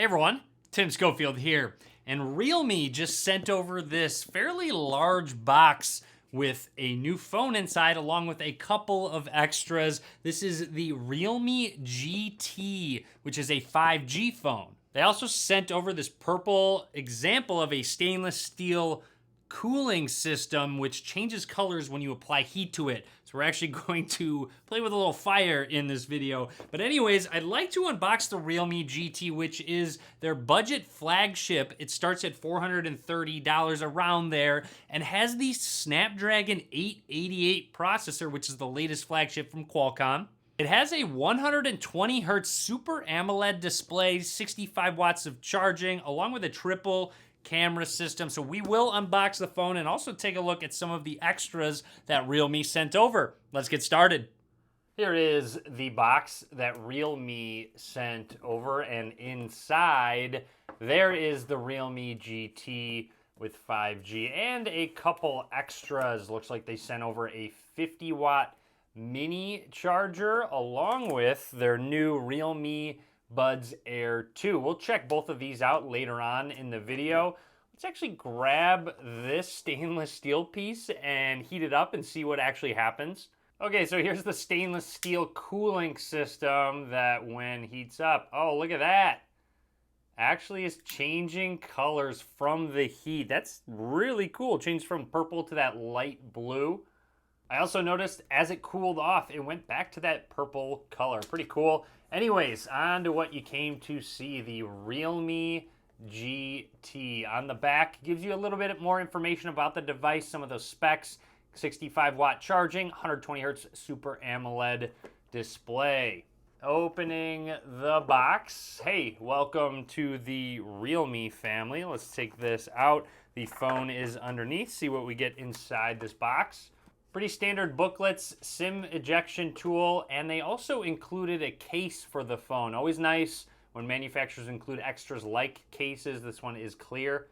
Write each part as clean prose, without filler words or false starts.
Hey everyone, Tim Schofield here, and Realme just sent over this fairly large box with a new phone inside along with a couple of extras. This is the Realme GT, which is a 5G phone. They also sent over this purple example of a stainless steel cooling system which changes colors when you apply heat to it. So we're actually going to play with a little fire in this video. But anyways, I'd like to unbox the Realme GT, which is their budget flagship. It starts at $430 around there and has the Snapdragon 888 processor, which is the latest flagship from Qualcomm. It has a 120 hertz Super AMOLED display, 65 watts of charging, along with a triple camera system. So we will unbox the phone and also take a look at some of the extras that Realme sent over. Let's get started. Here is the box that Realme sent over, and inside there is the Realme GT with 5G and a couple extras. Looks like they sent over a 50 watt mini charger along with their new Realme Buds Air 2. We'll check both of these out later on in the video. Let's actually grab this stainless steel piece and heat it up and see what actually happens. Okay, so here's the stainless steel cooling system that when heats up, oh, look at that. Actually is changing colors from the heat. That's really cool. Changed from purple to that light blue. I also noticed as it cooled off, it went back to that purple color. Pretty cool. Anyways, on to what you came to see, the Realme GT. On the back, gives you a little bit more information about the device, some of those specs, 65 watt charging, 120 hertz Super AMOLED display. Opening the box. Hey, welcome to the Realme family. Let's take this out. The phone is underneath. See what we get inside this box. Pretty standard booklets, SIM ejection tool, and they also included a case for the phone. Always nice when manufacturers include extras like cases. This one is clear.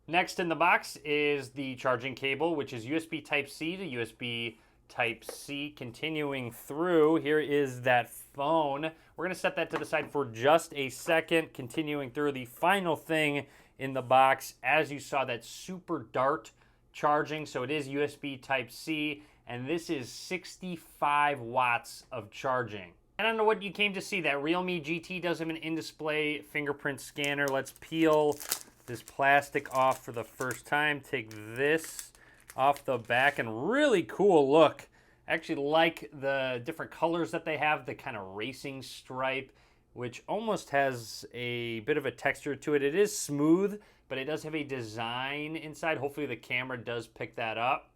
Next in the box is the charging cable, which is USB Type-C to USB Type-C. Continuing through, here is that phone. We're gonna set that to the side for just a second. Continuing through, the final thing in the box, as you saw, that super dart charging. So it is USB Type-C. And this is 65 watts of charging. I don't know what you came to see. That Realme GT does have an in-display fingerprint scanner. Let's peel this plastic off for the first time. Take this off the back, and really cool look. I actually like the different colors that they have, the kind of racing stripe, which almost has a bit of a texture to it. It is smooth, but it does have a design inside. Hopefully the camera does pick that up.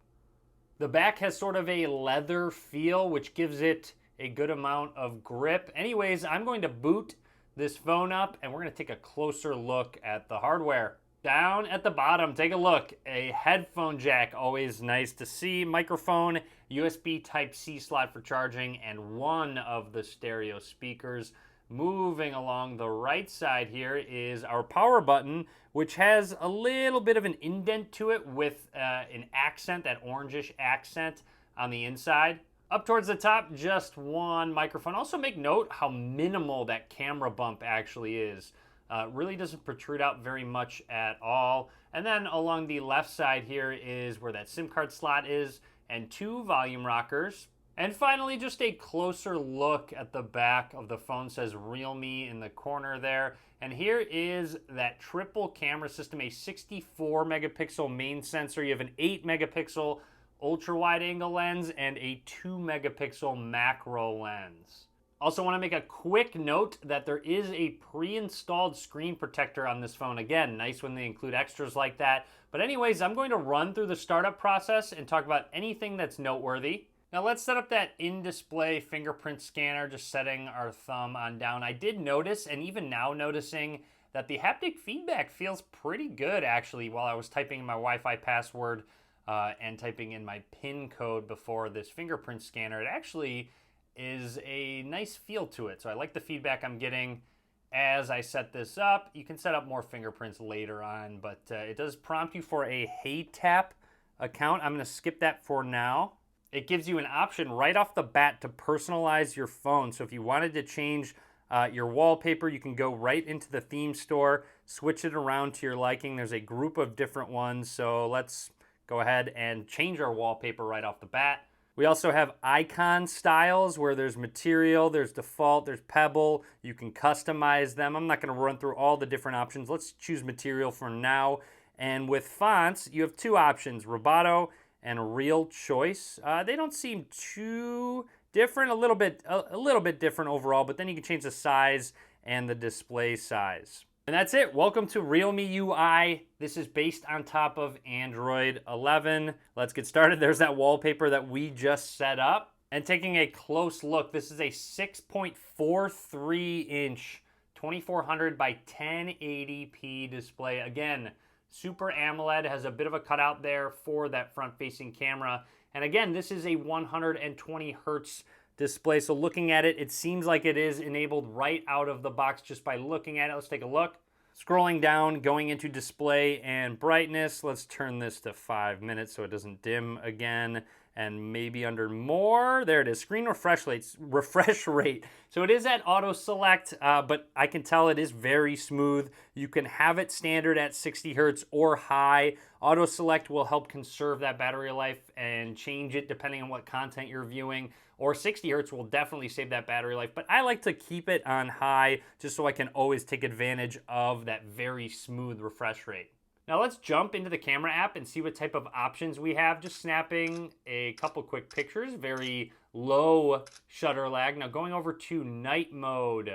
The back has sort of a leather feel, which gives it a good amount of grip. Anyways, I'm going to boot this phone up and we're going to take a closer look at the hardware. Down at the bottom, take a look. A headphone jack, always nice to see. Microphone, USB Type-C slot for charging, and one of the stereo speakers. Moving along the right side here is our power button, which has a little bit of an indent to it with an accent, that orangish accent on the inside. Up towards the top, just one microphone. Also make note how minimal that camera bump actually is. Really doesn't protrude out very much at all. And then along the left side here is where that SIM card slot is, and two volume rockers. And finally, just a closer look at the back of the phone. It says Realme in the corner there. And here is that triple camera system, a 64 megapixel main sensor. You have an 8 megapixel ultra wide angle lens and a 2 megapixel macro lens. Also want to make a quick note that there is a pre-installed screen protector on this phone. Again, nice when they include extras like that. But anyways, I'm going to run through the startup process and talk about anything that's noteworthy. Now let's set up that in-display fingerprint scanner, just setting our thumb on down. I did notice, and even now noticing, that the haptic feedback feels pretty good actually while I was typing in my Wi-Fi password and typing in my PIN code before this fingerprint scanner. It actually is a nice feel to it. So I like the feedback I'm getting as I set this up. You can set up more fingerprints later on, but it does prompt you for a HeyTap account. I'm gonna skip that for now. It gives you an option right off the bat to personalize your phone. So if you wanted to change Your wallpaper, you can go right into the theme store, switch it around to your liking. There's a group of different ones, so let's go ahead and change our wallpaper right off the bat. We also have icon styles where there's material, there's default, there's pebble. You can customize them. I'm not going to run through all the different options. Let's choose material for now. And with fonts, you have two options, Roboto and Real Choice. They don't seem too different, a little bit different overall, but then you can change the size and the display size. And that's it. Welcome to Realme UI. This is based on top of Android 11. Let's get started. There's that wallpaper that we just set up. And taking a close look, this is a 6.43 inch 2400 by 1080p display. Again, Super AMOLED, has a bit of a cutout there for that front-facing camera. And again, this is a 120 hertz display. So looking at it, it seems like it is enabled right out of the box just by looking at it. Let's take a look. Scrolling down, going into display and brightness. Let's turn this to 5 minutes so it doesn't dim again. And maybe under more, there it is, screen refresh rate. So it is at auto select, but I can tell it is very smooth. You can have it standard at 60 hertz or high. Auto select will help conserve that battery life and change it depending on what content you're viewing. Or 60 hertz will definitely save that battery life, but I like to keep it on high just so I can always take advantage of that very smooth refresh rate. Now let's jump into the camera app and see what type of options we have. Just snapping a couple quick pictures, very low shutter lag. Now going over to night mode,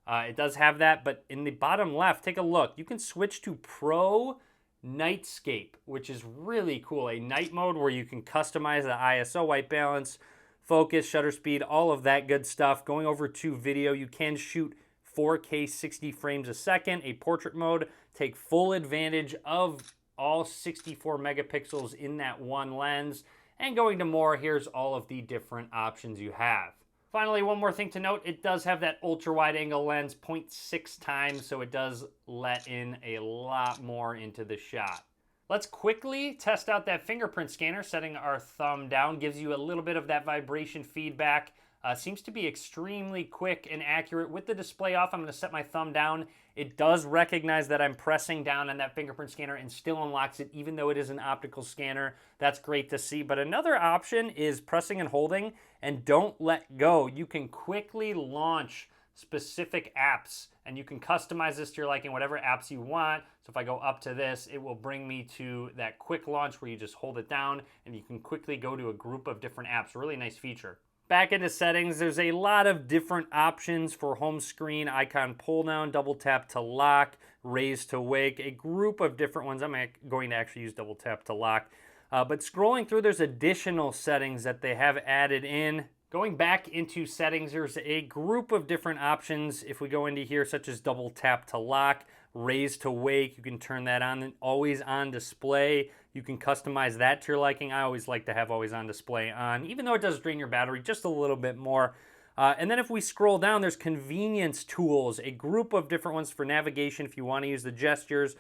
it does have that, but in the bottom left, take a look. You can switch to Pro Nightscape, which is really cool. A night mode where you can customize the ISO, white balance, focus, shutter speed, all of that good stuff. Going over to video, you can shoot 4K 60 frames a second, a portrait mode, take full advantage of all 64 megapixels in that one lens. And going to more, here's all of the different options you have. Finally, one more thing to note, it does have that ultra wide angle lens 0.6 times, so it does let in a lot more into the shot. Let's quickly test out that fingerprint scanner. Setting our thumb down gives you a little bit of that vibration feedback. Seems to be extremely quick and accurate. With the display off, I'm going to set my thumb down. It does recognize that I'm pressing down on that fingerprint scanner and still unlocks it, even though it is an optical scanner. That's great to see. But another option is pressing and holding, and don't let go. You can quickly launch specific apps, and you can customize this to your liking, whatever apps you want. So if I go up to this, it will bring me to that quick launch where you just hold it down and you can quickly go to a group of different apps. Really nice feature. Back into settings, there's a lot of different options for home screen, icon pull down, double tap to lock, raise to wake, a group of different ones. I'm going to actually use double tap to lock. But scrolling through, there's additional settings that they have added in. Going back into settings, there's a group of different options. If we go into here, such as double tap to lock, raise to wake, you can turn that on, always on display. You can customize that to your liking. I always like to have always on display on, even though it does drain your battery just a little bit more. And then if we scroll down, there's convenience tools, a group of different ones for navigation if you want to use the gestures,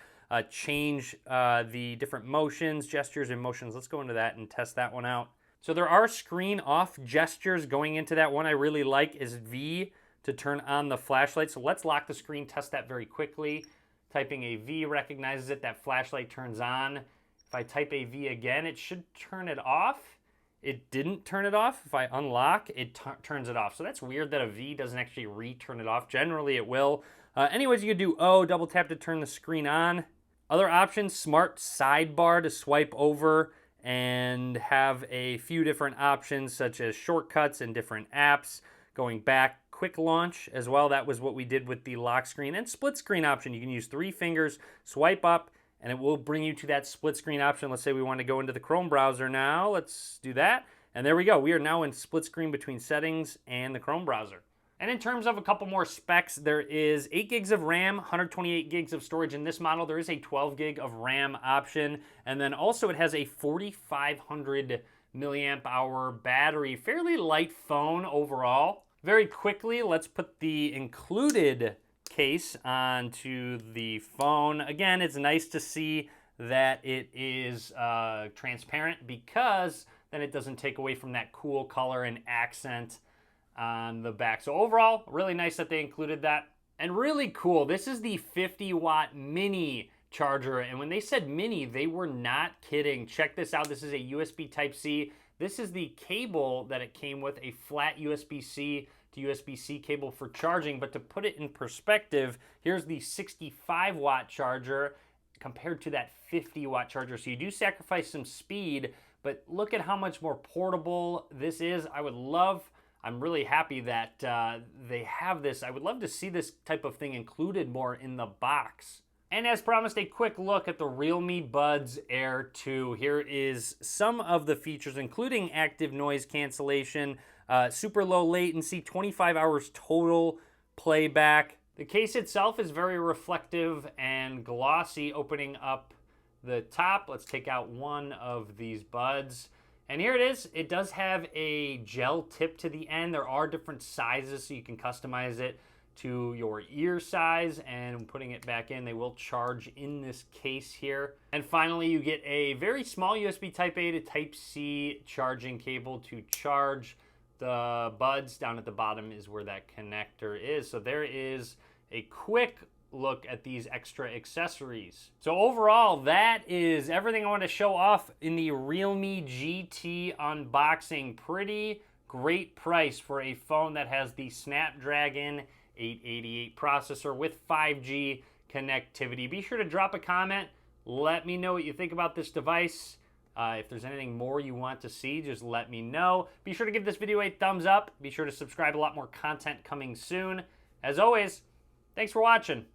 change the different motions, gestures and motions. Let's go into that and test that one out. So there are screen off gestures going into that. One I really like is V to turn on the flashlight. So let's lock the screen, test that very quickly. Typing a V recognizes it, that flashlight turns on. If I type a V again, it should turn it off. It didn't turn it off. If I unlock, it turns it off. So that's weird that a V doesn't actually re-turn it off. Generally it will. Anyways, you could do O, double tap to turn the screen on. Other options, smart sidebar to swipe over and have a few different options such as shortcuts and different apps. Going back, quick launch as well. That was what we did with the lock screen. And split screen option, you can use 3 fingers, swipe up, and it will bring you to that split screen option. Let's say we want to go into the Chrome browser now. Let's do that. And there we go. We are now in split screen between settings and the Chrome browser. And in terms of a couple more specs, there is 8 gigs of RAM, 128 gigs of storage in this model. There is a 12 gig of RAM option. And then also it has a 4,500 milliamp hour battery. Fairly light phone overall. Very quickly, let's put the included case onto the phone. Again, it's nice to see that it is transparent because then it doesn't take away from that cool color and accent on the back. So overall, really nice that they included that. And really cool, this is the 50-watt mini charger. And when they said mini, they were not kidding. Check this out. This is a USB Type-C. This is the cable that it came with, a flat USB-C to USB-C cable for charging. But to put it in perspective, here's the 65-watt charger compared to that 50-watt charger. So you do sacrifice some speed, but look at how much more portable this is. I'm really happy that they have this. I would love to see this type of thing included more in the box. And as promised, a quick look at the Realme Buds Air 2. Here is some of the features, including active noise cancellation, super low latency, 25 hours total playback. The case itself is very reflective and glossy, opening up the top. Let's take out one of these buds. And here it is. It does have a gel tip to the end. There are different sizes, so you can customize it to your ear size, and putting it back in, they will charge in this case here. And finally, you get a very small USB Type-A to Type-C charging cable to charge the buds. Down at the bottom is where that connector is. So there is a quick look at these extra accessories. So overall, that is everything I want to show off in the Realme GT unboxing. Pretty great price for a phone that has the Snapdragon 888 processor with 5G connectivity. Be sure to drop a comment. Let me know what you think about this device. If there's anything more you want to see, just let me know. Be sure to give this video a thumbs up. Be sure to subscribe. A lot more content coming soon. As always, thanks for watching.